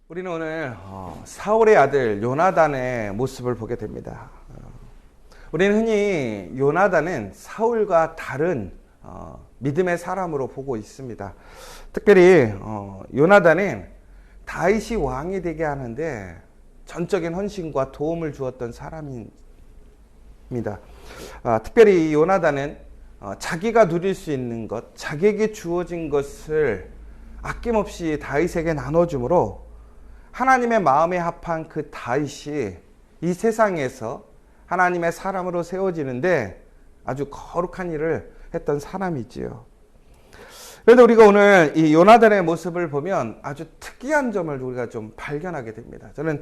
우리는 오늘 사울의 아들 요나단의 모습을 보게 됩니다. 우리는 흔히 요나단은 사울과 다른 믿음의 사람으로 보고 있습니다. 특별히 요나단은 다윗이 왕이 되게 하는데 전적인 헌신과 도움을 주었던 사람입니다. 특별히 요나단은 자기가 누릴 수 있는 것, 자기에게 주어진 것을 아낌없이 다윗에게 나눠주므로 하나님의 마음에 합한 그 다윗이 이 세상에서 하나님의 사람으로 세워지는데 아주 거룩한 일을 했던 사람이지요. 그런데 우리가 오늘 이 요나단의 모습을 보면 아주 특이한 점을 우리가 좀 발견하게 됩니다. 저는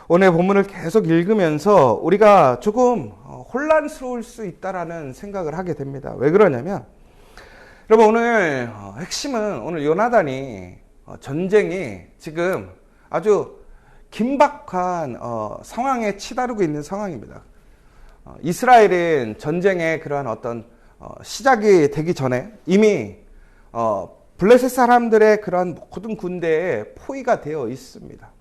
오늘 본문을 계속 읽으면서 우리가 조금 혼란스러울 수 있다라는 생각을 하게 됩니다. 왜 그러냐면 여러분 오늘 핵심은 오늘 요나단이 전쟁이 지금 아주 긴박한 상황에 치다르고 있는 상황입니다. 이스라엘은 전쟁의 그러한 어떤 시작이 되기 전에 이미 블레셋 사람들의 그런 모든 군대에 포위가 되어 있습니다.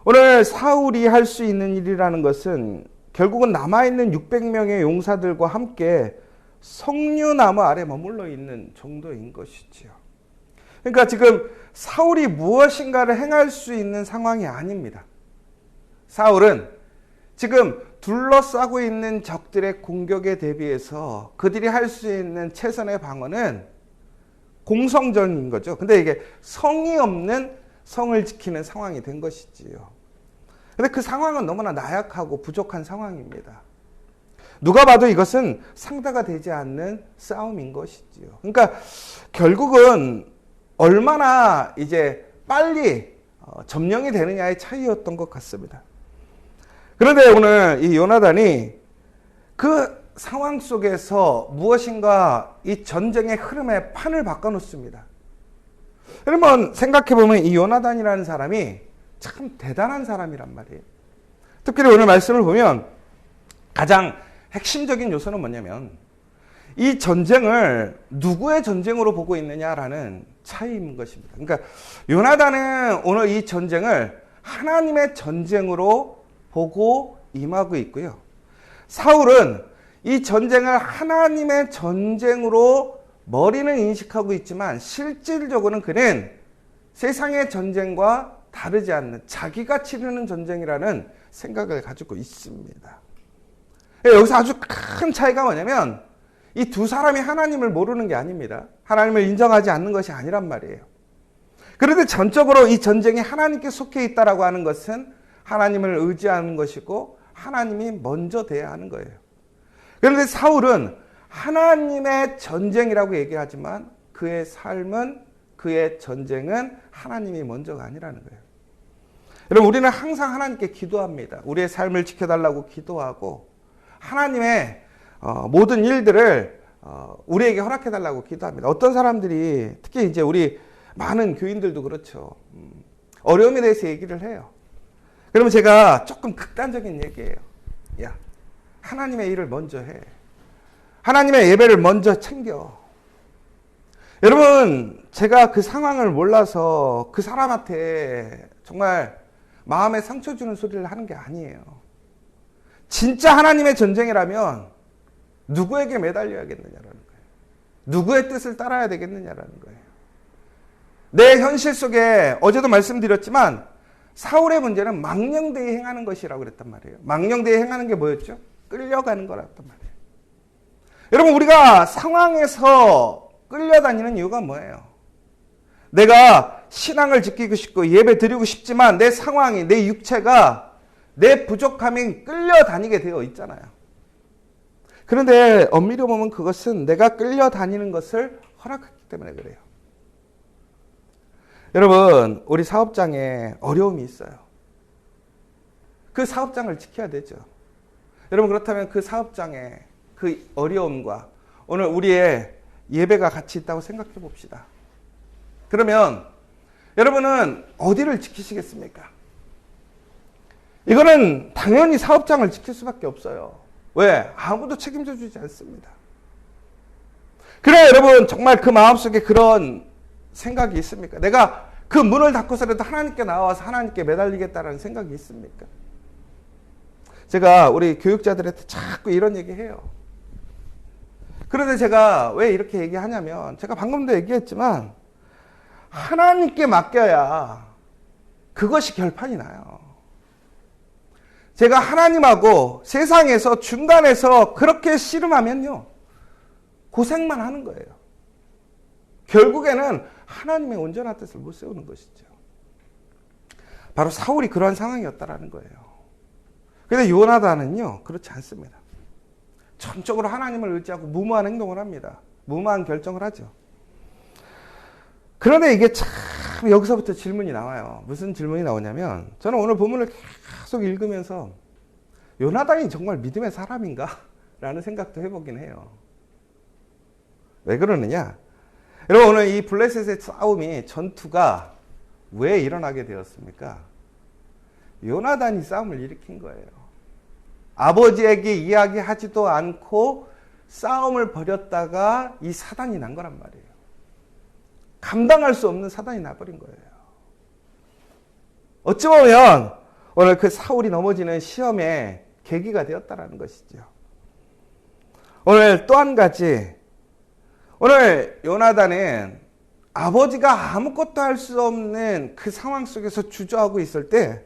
오늘 사울이 할 수 있는 일이라는 것은 결국은 남아있는 600명의 용사들과 함께 석류나무 아래 머물러 있는 정도인 것이지요. 그러니까 지금 사울이 무엇인가를 행할 수 있는 상황이 아닙니다. 사울은 지금 둘러싸고 있는 적들의 공격에 대비해서 그들이 할 수 있는 최선의 방어는 공성전인 거죠. 근데 이게 성이 없는 성을 지키는 상황이 된 것이지요. 근데 그 상황은 너무나 나약하고 부족한 상황입니다. 누가 봐도 이것은 상대가 되지 않는 싸움인 것이지요. 그러니까 결국은 얼마나 이제 빨리 점령이 되느냐의 차이였던 것 같습니다. 그런데 오늘 이 요나단이 그 상황 속에서 무엇인가 이 전쟁의 흐름의 판을 바꿔놓습니다. 여러분 생각해보면 이 요나단이라는 사람이 참 대단한 사람이란 말이에요. 특별히 오늘 말씀을 보면 가장 핵심적인 요소는 뭐냐면 이 전쟁을 누구의 전쟁으로 보고 있느냐라는 차이인 것입니다. 그러니까 요나단은 오늘 이 전쟁을 하나님의 전쟁으로 보고 임하고 있고요. 사울은 이 전쟁을 하나님의 전쟁으로 머리는 인식하고 있지만 실질적으로는 그는 세상의 전쟁과 다르지 않는 자기가 치르는 전쟁이라는 생각을 가지고 있습니다. 여기서 아주 큰 차이가 뭐냐면 이 두 사람이 하나님을 모르는 게 아닙니다. 하나님을 인정하지 않는 것이 아니란 말이에요. 그런데 전적으로 이 전쟁이 하나님께 속해 있다라고 하는 것은 하나님을 의지하는 것이고 하나님이 먼저 돼야 하는 거예요. 그런데 사울은 하나님의 전쟁이라고 얘기하지만 그의 삶은 그의 전쟁은 하나님이 먼저가 아니라는 거예요. 여러분 우리는 항상 하나님께 기도합니다. 우리의 삶을 지켜달라고 기도하고 하나님의 모든 일들을 우리에게 허락해달라고 기도합니다. 어떤 사람들이 특히 이제 우리 많은 교인들도 그렇죠. 어려움에 대해서 얘기를 해요. 그러면 제가 조금 극단적인 얘기예요. 야, 하나님의 일을 먼저 해. 하나님의 예배를 먼저 챙겨. 여러분, 제가 그 상황을 몰라서 그 사람한테 정말 마음에 상처 주는 소리를 하는 게 아니에요. 진짜 하나님의 전쟁이라면 누구에게 매달려야겠느냐라는 거예요. 누구의 뜻을 따라야 되겠느냐라는 거예요. 내 현실 속에 어제도 말씀드렸지만 사울의 문제는 망령되이 행하는 것이라고 그랬단 말이에요. 망령되이 행하는 게 뭐였죠? 끌려가는 거랬단 말이에요. 여러분 우리가 상황에서 끌려다니는 이유가 뭐예요? 내가 신앙을 지키고 싶고 예배 드리고 싶지만 내 상황이 내 육체가 내 부족함이 끌려다니게 되어 있잖아요. 그런데 엄밀히 보면 그것은 내가 끌려다니는 것을 허락했기 때문에 그래요. 여러분 우리 사업장에 어려움이 있어요. 그 사업장을 지켜야 되죠. 여러분 그렇다면 그 사업장에 그 어려움과 오늘 우리의 예배가 같이 있다고 생각해 봅시다. 그러면 여러분은 어디를 지키시겠습니까? 이거는 당연히 사업장을 지킬 수밖에 없어요. 왜? 아무도 책임져 주지 않습니다. 그래 여러분 정말 그 마음속에 그런 생각이 있습니까? 내가 그 문을 닫고서라도 하나님께 나와서 하나님께 매달리겠다라는 생각이 있습니까? 제가 우리 교육자들한테 자꾸 이런 얘기해요. 그런데 제가 왜 이렇게 얘기하냐면 제가 방금도 얘기했지만 하나님께 맡겨야 그것이 결판이 나요. 제가 하나님하고 세상에서 중간에서 그렇게 씨름하면요, 고생만 하는 거예요. 결국에는 하나님의 온전한 뜻을 못 세우는 것이죠. 바로 사울이 그러한 상황이었다라는 거예요. 그런데 요나단은요, 그렇지 않습니다. 전적으로 하나님을 의지하고 무모한 행동을 합니다. 무모한 결정을 하죠. 그런데 이게 참 여기서부터 질문이 나와요. 무슨 질문이 나오냐면, 저는 오늘 본문을 계속 읽으면서 요나단이 정말 믿음의 사람인가? 라는 생각도 해보긴 해요. 왜 그러느냐? 여러분, 오늘 이 블레셋의 싸움이, 전투가 왜 일어나게 되었습니까? 요나단이 싸움을 일으킨 거예요. 아버지에게 이야기하지도 않고 싸움을 벌였다가 이 사단이 난 거란 말이에요. 감당할 수 없는 사단이 나버린 거예요. 어찌 보면 오늘 그 사울이 넘어지는 시험의 계기가 되었다라는 것이죠. 오늘 또 한 가지, 오늘 요나단은 아버지가 아무것도 할 수 없는 그 상황 속에서 주저하고 있을 때,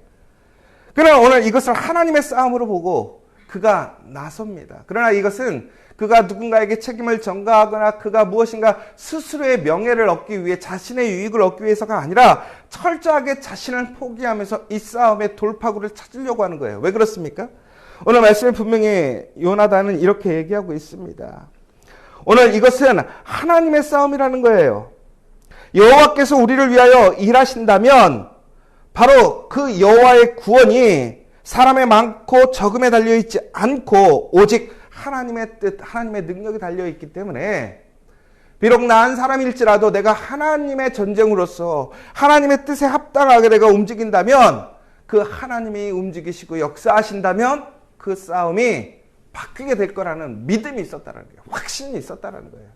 그러나 오늘 이것을 하나님의 싸움으로 보고 그가 나섭니다. 그러나 이것은 그가 누군가에게 책임을 전가하거나 그가 무엇인가 스스로의 명예를 얻기 위해, 자신의 유익을 얻기 위해서가 아니라 철저하게 자신을 포기하면서 이 싸움의 돌파구를 찾으려고 하는 거예요. 왜 그렇습니까? 오늘 말씀에 분명히 요나단은 이렇게 얘기하고 있습니다. 오늘 이것은 하나님의 싸움이라는 거예요. 여호와께서 우리를 위하여 일하신다면 바로 그 여호와의 구원이 사람의 많고 적음에 달려있지 않고 오직 하나님의 뜻, 하나님의 능력이 달려있기 때문에 비록 나한 사람일지라도 내가 하나님의 전쟁으로서 하나님의 뜻에 합당하게 내가 움직인다면, 그 하나님이 움직이시고 역사하신다면 그 싸움이 바뀌게 될 거라는 믿음이 있었다는 거예요. 확신이 있었다는 거예요.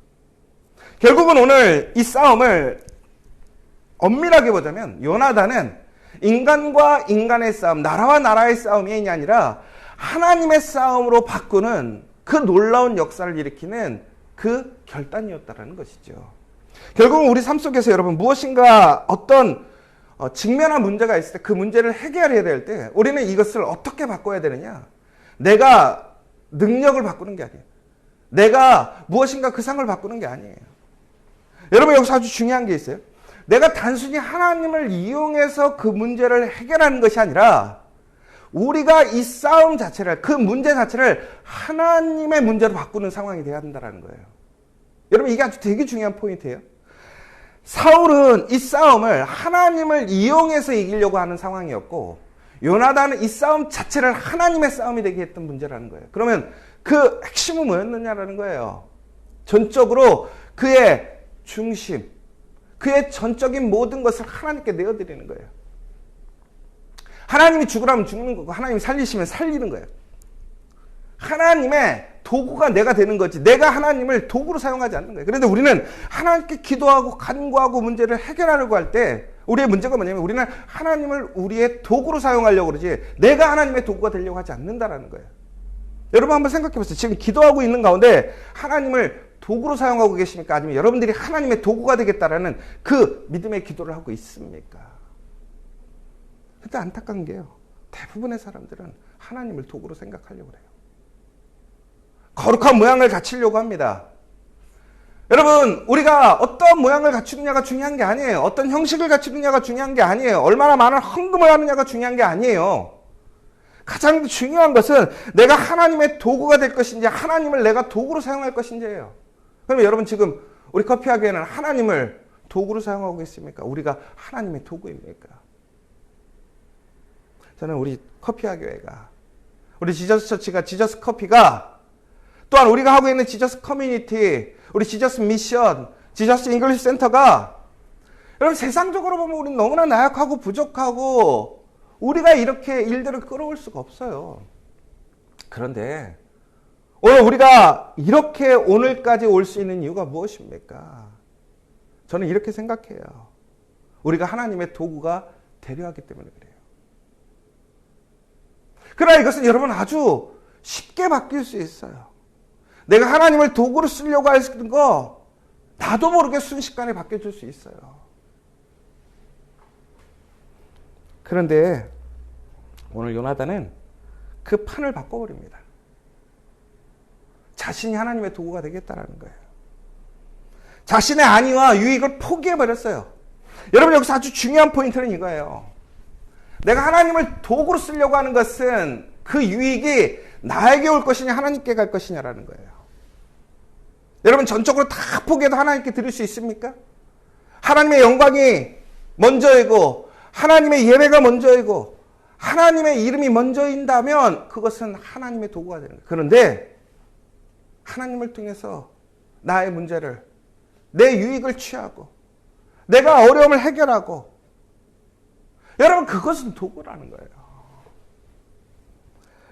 결국은 오늘 이 싸움을 엄밀하게 보자면 요나단은 인간과 인간의 싸움, 나라와 나라의 싸움이 아니라 하나님의 싸움으로 바꾸는 그 놀라운 역사를 일으키는 그 결단이었다는 것이죠. 결국은 우리 삶 속에서 여러분, 무엇인가 어떤 직면한 문제가 있을 때, 그 문제를 해결해야 될 때 우리는 이것을 어떻게 바꿔야 되느냐? 내가 능력을 바꾸는 게 아니에요. 내가 무엇인가 그 상을 바꾸는 게 아니에요. 여러분, 여기서 아주 중요한 게 있어요. 내가 단순히 하나님을 이용해서 그 문제를 해결하는 것이 아니라 우리가 이 싸움 자체를, 그 문제 자체를 하나님의 문제로 바꾸는 상황이 돼야 된다는 거예요. 여러분, 이게 아주 되게 중요한 포인트예요. 사울은 이 싸움을 하나님을 이용해서 이기려고 하는 상황이었고, 요나단은 이 싸움 자체를 하나님의 싸움이 되게 했던 문제라는 거예요. 그러면 그 핵심은 뭐였느냐라는 거예요. 전적으로 그의 중심, 그의 전적인 모든 것을 하나님께 내어드리는 거예요. 하나님이 죽으라면 죽는 거고, 하나님이 살리시면 살리는 거예요. 하나님의 도구가 내가 되는 거지, 내가 하나님을 도구로 사용하지 않는 거예요. 그런데 우리는 하나님께 기도하고 간구하고 문제를 해결하려고 할 때 우리의 문제가 뭐냐면, 우리는 하나님을 우리의 도구로 사용하려고 그러지 내가 하나님의 도구가 되려고 하지 않는다라는 거예요. 여러분, 한번 생각해 보세요. 지금 기도하고 있는 가운데 하나님을 도구로 사용하고 계십니까? 아니면 여러분들이 하나님의 도구가 되겠다라는 그 믿음의 기도를 하고 있습니까? 근데 안타까운 게요, 대부분의 사람들은 하나님을 도구로 생각하려고 해요. 거룩한 모양을 갖추려고 합니다. 여러분, 우리가 어떤 모양을 갖추느냐가 중요한 게 아니에요. 어떤 형식을 갖추느냐가 중요한 게 아니에요. 얼마나 많은 헌금을 하느냐가 중요한 게 아니에요. 가장 중요한 것은 내가 하나님의 도구가 될 것인지, 하나님을 내가 도구로 사용할 것인지예요. 그러면 여러분, 지금 우리 커피학교에는 하나님을 도구로 사용하고 있습니까? 우리가 하나님의 도구입니까? 저는 우리 커피학교회가, 우리 지저스 처치가, 지저스 커피가, 또한 우리가 하고 있는 지저스 커뮤니티, 우리 지저스 미션, 지저스 잉글리시 센터가, 여러분, 세상적으로 보면 우리는 너무나 나약하고 부족하고 우리가 이렇게 일들을 끌어올 수가 없어요. 그런데 오늘 우리가 이렇게 오늘까지 올 수 있는 이유가 무엇입니까? 저는 이렇게 생각해요. 우리가 하나님의 도구가 되려 하기 때문에 그래요. 그러나 이것은 여러분 아주 쉽게 바뀔 수 있어요. 내가 하나님을 도구로 쓰려고 하는 거 나도 모르게 순식간에 바뀌어질 수 있어요. 그런데 오늘 요나단은 그 판을 바꿔버립니다. 자신이 하나님의 도구가 되겠다라는 거예요. 자신의 안위와 유익을 포기해버렸어요. 여러분 여기서 아주 중요한 포인트는 이거예요. 내가 하나님을 도구로 쓰려고 하는 것은 그 유익이 나에게 올 것이냐 하나님께 갈 것이냐라는 거예요. 여러분 전적으로 다 포기해도 하나님께 드릴 수 있습니까? 하나님의 영광이 먼저이고 하나님의 예배가 먼저이고 하나님의 이름이 먼저인다면 그것은 하나님의 도구가 되는 거예요. 그런데 하나님을 통해서 나의 문제를 내 유익을 취하고 내가 어려움을 해결하고 여러분 그것은 도구라는 거예요.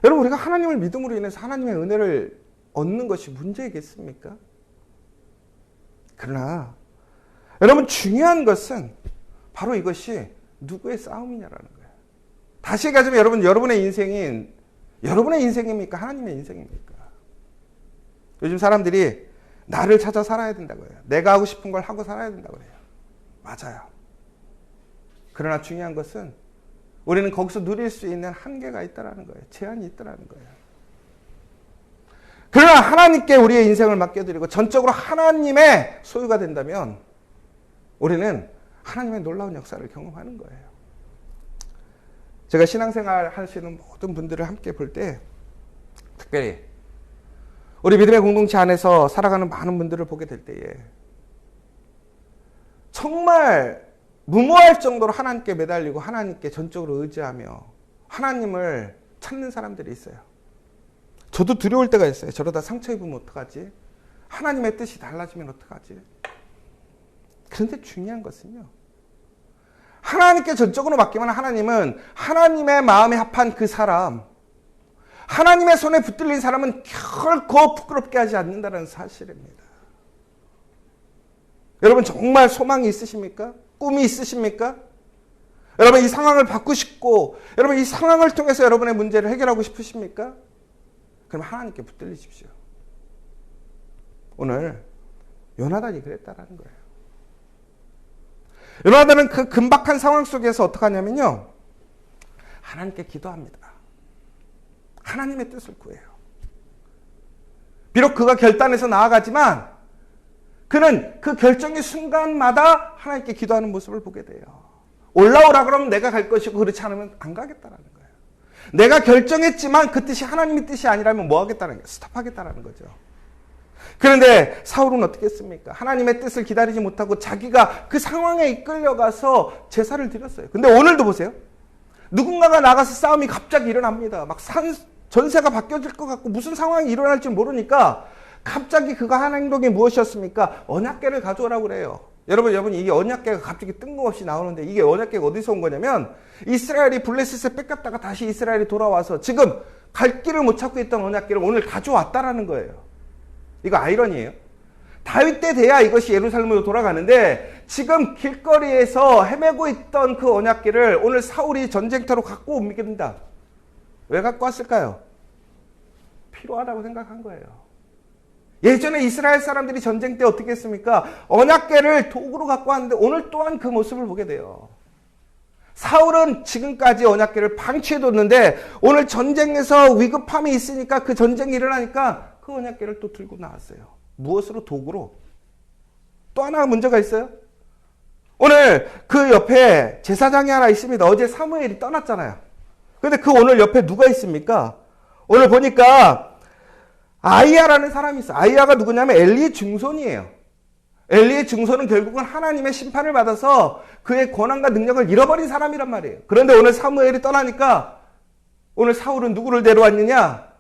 여러분 우리가 하나님을 믿음으로 인해서 하나님의 은혜를 얻는 것이 문제이겠습니까? 그러나 여러분 중요한 것은 바로 이것이 누구의 싸움이냐라는 거예요. 다시 얘기하자면 여러분 여러분의 인생인 여러분의 인생입니까? 하나님의 인생입니까? 요즘 사람들이 나를 찾아 살아야 된다고 해요. 내가 하고 싶은 걸 하고 살아야 된다고 해요. 맞아요. 그러나 중요한 것은 우리는 거기서 누릴 수 있는 한계가 있다는 거예요. 제한이 있다는 거예요. 그러나 하나님께 우리의 인생을 맡겨드리고 전적으로 하나님의 소유가 된다면 우리는 하나님의 놀라운 역사를 경험하는 거예요. 제가 신앙생활 하시는 모든 분들을 함께 볼 때 특별히 우리 믿음의 공동체 안에서 살아가는 많은 분들을 보게 될 때에 정말 무모할 정도로 하나님께 매달리고 하나님께 전적으로 의지하며 하나님을 찾는 사람들이 있어요. 저도 두려울 때가 있어요. 저러다 상처 입으면 어떡하지? 하나님의 뜻이 달라지면 어떡하지? 그런데 중요한 것은요. 하나님께 전적으로 맡기면 하나님은 하나님의 마음에 합한 그 사람, 하나님의 손에 붙들린 사람은 결코 부끄럽게 하지 않는다는 사실입니다. 여러분 정말 소망이 있으십니까? 꿈이 있으십니까? 여러분 이 상황을 바꾸시고 여러분 이 상황을 통해서 여러분의 문제를 해결하고 싶으십니까? 그럼 하나님께 붙들리십시오. 오늘 요나단이 그랬다라는 거예요. 요나단은 그 긴박한 상황 속에서 어떻게 하냐면요. 하나님께 기도합니다. 하나님의 뜻을 구해요. 비록 그가 결단해서 나아가지만 그는 그 결정의 순간마다 하나님께 기도하는 모습을 보게 돼요. 올라오라 그러면 내가 갈 것이고 그렇지 않으면 안 가겠다라는 거예요. 내가 결정했지만 그 뜻이 하나님의 뜻이 아니라면 뭐 하겠다는 거예요? 스톱하겠다라는 거죠. 그런데 사울은 어떻게 했습니까? 하나님의 뜻을 기다리지 못하고 자기가 그 상황에 이끌려가서 제사를 드렸어요. 근데 오늘도 보세요. 누군가가 나가서 싸움이 갑자기 일어납니다. 막 전세가 바뀌어질 것 같고 무슨 상황이 일어날지 모르니까 갑자기 그가 한 행동이 무엇이었습니까? 언약궤를 가져오라고 그래요. 여러분 이 언약궤가 갑자기 뜬금없이 나오는데 이게 언약궤가 어디서 온 거냐면 이스라엘이 블레셋에 뺏겼다가 다시 이스라엘이 돌아와서 지금 갈 길을 못 찾고 있던 언약궤를 오늘 가져왔다라는 거예요. 이거 아이러니예요. 다윗 때 돼야 이것이 예루살렘으로 돌아가는데 지금 길거리에서 헤매고 있던 그 언약궤를 오늘 사울이 전쟁터로 갖고 옮깁니다. 왜 갖고 왔을까요? 필요하다고 생각한 거예요. 예전에 이스라엘 사람들이 전쟁 때 어떻게 했습니까? 언약궤를 도구로 갖고 왔는데 오늘 또한 그 모습을 보게 돼요. 사울은 지금까지 언약궤를 방치해뒀는데 오늘 전쟁에서 위급함이 있으니까 그 전쟁이 일어나니까 그 언약궤를 또 들고 나왔어요. 무엇으로? 도구로. 또 하나 문제가 있어요. 오늘 그 옆에 제사장이 하나 있습니다. 어제 사무엘이 떠났잖아요. 그런데 그 오늘 옆에 누가 있습니까? 오늘 보니까 아이야라는 사람이 있어요. 아이야가 누구냐면 엘리의 증손이에요. 엘리의 증손은 결국은 하나님의 심판을 받아서 그의 권한과 능력을 잃어버린 사람이란 말이에요. 그런데 오늘 사무엘이 떠나니까 오늘 사울은 누구를 데려왔느냐?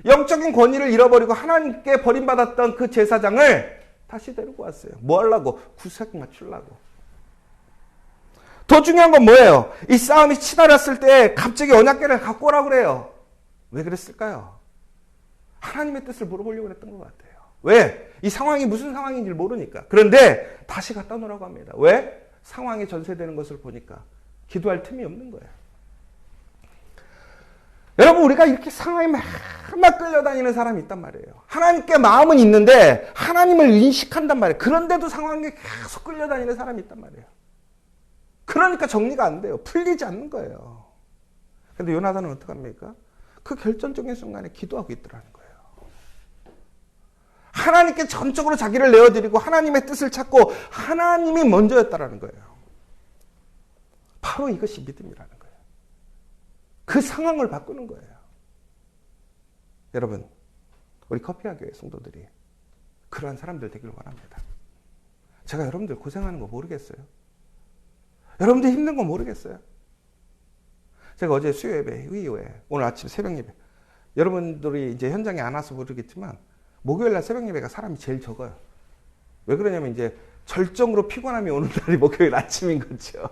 영적인 권위를 잃어버리고 하나님께 버림받았던 그 제사장을 다시 데리고 왔어요. 뭐 하려고? 구색 맞추려고. 더 중요한 건 뭐예요? 이 싸움이 치달았을 때 갑자기 언약궤를 갖고 오라고 그래요. 왜 그랬을까요? 하나님의 뜻을 물어보려고 했던 것 같아요. 왜? 이 상황이 무슨 상황인지 모르니까. 그런데 다시 갖다 놓으라고 합니다. 왜? 상황이 전세되는 것을 보니까 기도할 틈이 없는 거예요. 여러분, 우리가 이렇게 상황에 막 끌려다니는 사람이 있단 말이에요. 하나님께 마음은 있는데 하나님을 인식한단 말이에요. 그런데도 상황에 계속 끌려다니는 사람이 있단 말이에요. 그러니까 정리가 안 돼요. 풀리지 않는 거예요. 근데 요나단은 어떡합니까? 그 결정적인 순간에 기도하고 있더라는 거예요. 하나님께 전적으로 자기를 내어드리고 하나님의 뜻을 찾고 하나님이 먼저였다라는 거예요. 바로 이것이 믿음이라는 거예요. 그 상황을 바꾸는 거예요. 여러분, 우리 커피와 교회 성도들이 그러한 사람들 되기를 원합니다. 제가 여러분들 고생하는 거 모르겠어요? 여러분들 힘든 거 모르겠어요? 제가 어제 수요 예배 이후에 오늘 아침 새벽 예배, 여러분들이 이제 현장에 안 와서 모르겠지만 목요일 날 새벽 예배가 사람이 제일 적어요. 왜 그러냐면 이제 절정으로 피곤함이 오는 날이 목요일 아침인 거죠.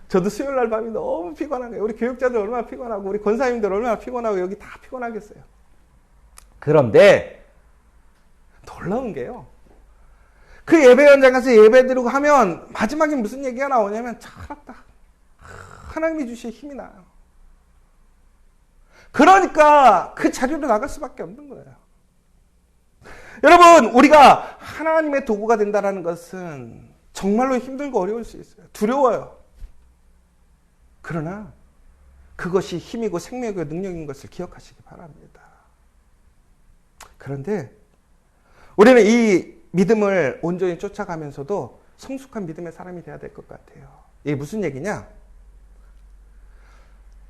저도 수요일 날 밤이 너무 피곤한 거예요. 우리 교육자들 얼마나 피곤하고 우리 권사님들 얼마나 피곤하고 여기 다 피곤하겠어요. 그런데 놀라운 게요. 그 예배 현장 가서 예배 드리고 하면 마지막에 무슨 얘기가 나오냐면 잘했다. 하나님이 주신 힘이 나요. 그러니까 그 자리로 나갈 수밖에 없는 거예요. 여러분, 우리가 하나님의 도구가 된다는 것은 정말로 힘들고 어려울 수 있어요. 두려워요. 그러나 그것이 힘이고 생명이고 능력인 것을 기억하시기 바랍니다. 그런데 우리는 이 믿음을 온전히 쫓아가면서도 성숙한 믿음의 사람이 돼야 될 것 같아요. 이게 무슨 얘기냐?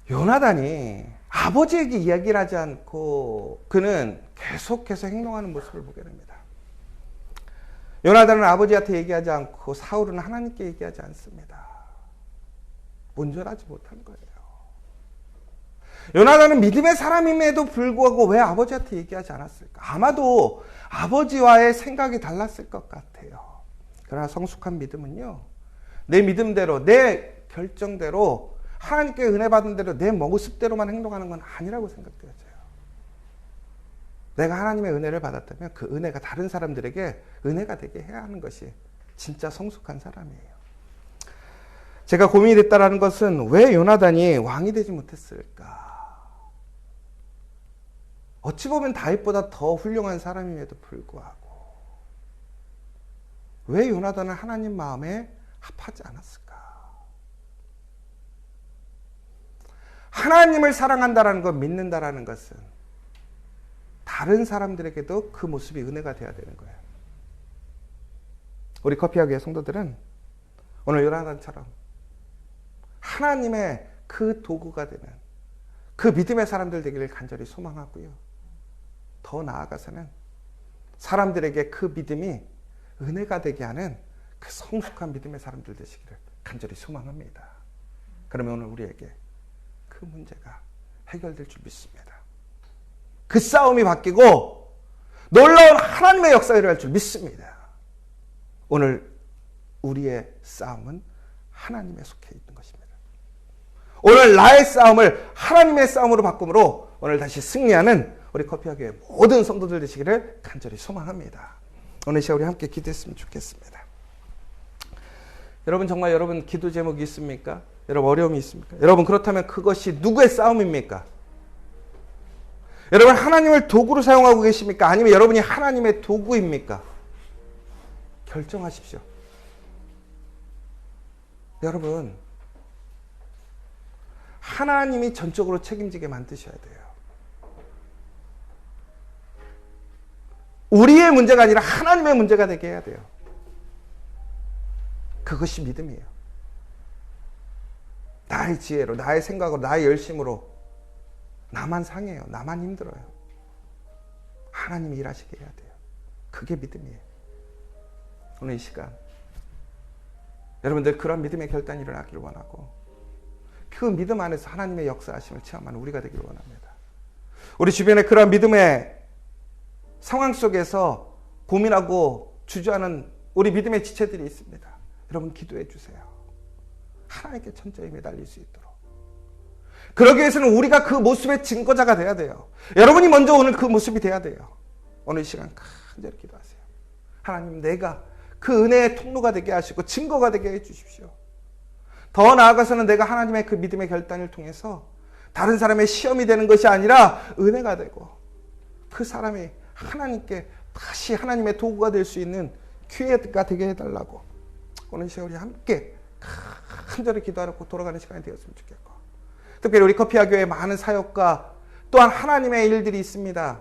요나단이 아버지에게 이야기를 하지 않고 그는 계속해서 행동하는 모습을 보게 됩니다. 요나단은 아버지한테 얘기하지 않고 사울은 하나님께 얘기하지 않습니다. 온전하지 못한 거예요. 요나단은 믿음의 사람임에도 불구하고 왜 아버지한테 얘기하지 않았을까? 아마도 아버지와의 생각이 달랐을 것 같아요. 그러나 성숙한 믿음은요, 내 믿음대로, 내 결정대로, 하나님께 은혜 받은 대로 내 모습대로만 행동하는 건 아니라고 생각되어져요. 내가 하나님의 은혜를 받았다면 그 은혜가 다른 사람들에게 은혜가 되게 해야 하는 것이 진짜 성숙한 사람이에요. 제가 고민이 됐다는 것은 왜 요나단이 왕이 되지 못했을까? 어찌 보면 다윗보다 더 훌륭한 사람임에도 불구하고 왜 요나단은 하나님 마음에 합하지 않았을까? 하나님을 사랑한다라는 것, 믿는다라는 것은 다른 사람들에게도 그 모습이 은혜가 되어야 되는 거예요. 우리 커피와 교회 성도들은 오늘 요나단처럼 하나님의 그 도구가 되는 그 믿음의 사람들 되기를 간절히 소망하고요. 더 나아가서는 사람들에게 그 믿음이 은혜가 되게 하는 그 성숙한 믿음의 사람들 되시기를 간절히 소망합니다. 그러면 오늘 우리에게 그 문제가 해결될 줄 믿습니다. 그 싸움이 바뀌고 놀라운 하나님의 역사가 일어날 줄 믿습니다. 오늘 우리의 싸움은 하나님에 속해 있는 것입니다. 오늘 나의 싸움을 하나님의 싸움으로 바꿈으로 오늘 다시 승리하는 우리 커피와 교회 모든 성도들 되시기를 간절히 소망합니다. 오늘 시간 우리 함께 기도했으면 좋겠습니다. 여러분, 정말 여러분 기도 제목이 있습니까? 여러분 어려움이 있습니까? 여러분 그렇다면 그것이 누구의 싸움입니까? 여러분 하나님을 도구로 사용하고 계십니까? 아니면 여러분이 하나님의 도구입니까? 결정하십시오. 여러분, 하나님이 전적으로 책임지게 만드셔야 돼요. 우리의 문제가 아니라 하나님의 문제가 되게 해야 돼요. 그것이 믿음이에요. 나의 지혜로, 나의 생각으로, 나의 열심으로 나만 상해요. 나만 힘들어요. 하나님이 일하시게 해야 돼요. 그게 믿음이에요. 오늘 이 시간 여러분들 그런 믿음의 결단이 일어나기를 원하고 그 믿음 안에서 하나님의 역사하심을 체험하는 우리가 되기를 원합니다. 우리 주변에 그런 믿음의 상황 속에서 고민하고 주저하는 우리 믿음의 지체들이 있습니다. 여러분 기도해 주세요. 하나님께 천천히 매달릴 수 있도록. 그러기 위해서는 우리가 그 모습의 증거자가 돼야 돼요. 여러분이 먼저 오늘 그 모습이 돼야 돼요. 오늘 이 시간 간절히 기도하세요. 하나님, 내가 그 은혜의 통로가 되게 하시고 증거가 되게 해주십시오. 더 나아가서는 내가 하나님의 그 믿음의 결단을 통해서 다른 사람의 시험이 되는 것이 아니라 은혜가 되고 그 사람이 하나님께 다시 하나님의 도구가 될 수 있는 기회가 되게 해달라고 오늘 시간 우리 함께 간절히 기도하고 돌아가는 시간이 되었으면 좋겠고, 특별히 우리 커피아 교회에 많은 사역과 또한 하나님의 일들이 있습니다.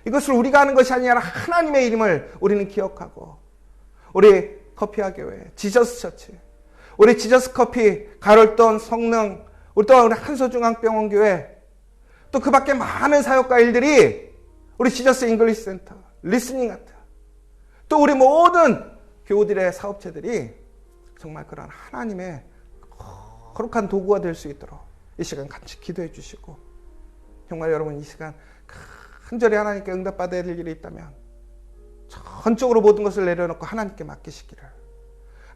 이것을 우리가 하는 것이 아니라 하나님의 이름을 우리는 기억하고 우리 커피아 교회, 지저스 처치, 우리 지저스 커피, 가롤돈, 성능, 우리 또한 우리 한서중앙병원 교회, 또 그 밖에 많은 사역과 일들이 우리 지저스 잉글리시 센터, 리스닝 아트, 또 우리 모든 교우들의 사업체들이 정말 그런 하나님의 거룩한 도구가 될 수 있도록 이 시간 같이 기도해 주시고, 정말 여러분 이 시간 간절히 하나님께 응답받아야 될 일이 있다면 전적으로 모든 것을 내려놓고 하나님께 맡기시기를.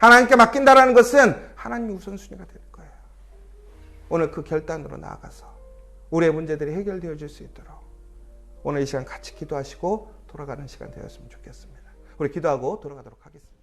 하나님께 맡긴다라는 것은 하나님이 우선순위가 되는 거예요. 오늘 그 결단으로 나아가서 우리의 문제들이 해결되어질 수 있도록 오늘 이 시간 같이 기도하시고 돌아가는 시간 되었으면 좋겠습니다. 우리 기도하고 돌아가도록 하겠습니다.